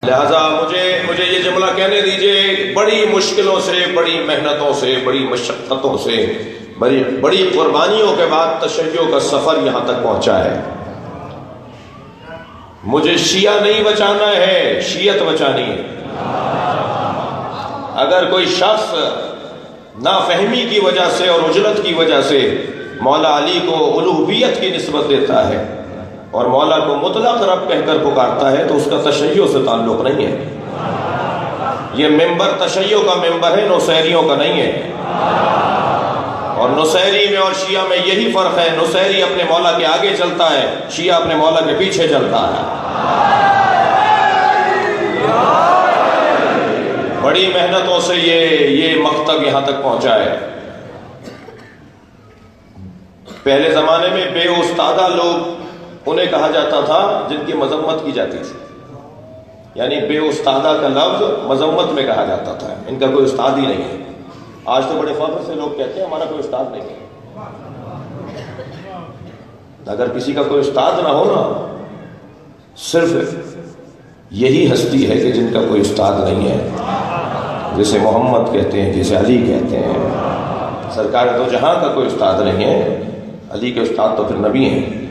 لہذا مجھے یہ جملہ کہنے دیجئے، بڑی مشکلوں سے، بڑی محنتوں سے، بڑی مشقتوں سے، بڑی قربانیوں کے بعد تشیع کا سفر یہاں تک پہنچا ہے۔ مجھے شیعہ نہیں بچانا ہے، شیعت بچانی ہے۔ اگر کوئی شخص نافہمی کی وجہ سے اور عجلت کی وجہ سے مولا علی کو الوہیت کی نسبت دیتا ہے اور مولا کو مطلق رب کہہ کر پکارتا ہے تو اس کا تشیع سے تعلق نہیں ہے۔ یہ ممبر تشیع کا ممبر ہے، نصیریوں کا نہیں ہے۔ اور نصیری میں اور شیعہ میں یہی فرق ہے، نصیری اپنے مولا کے آگے چلتا ہے، شیعہ اپنے مولا کے پیچھے چلتا ہے۔ بڑی محنتوں سے یہ مقتب یہاں تک پہنچا ہے۔ پہلے زمانے میں بے استادہ لوگ انہیں کہا جاتا تھا جن کی مذمت کی جاتی تھی، یعنی بے استادہ کا لفظ مذمت میں کہا جاتا تھا، ان کا کوئی استاد ہی نہیں ہے۔ آج تو بڑے فخر سے لوگ کہتے ہیں ہمارا کوئی استاد نہیں ہے۔ اگر کسی کا کوئی استاد نہ ہو نا، صرف یہی ہستی ہے کہ جن کا کوئی استاد نہیں ہے، جسے محمد کہتے ہیں، جسے علی کہتے ہیں۔ سرکار تو جہاں کا کوئی استاد نہیں ہے، علی کے استاد تو پھر نبی ہیں۔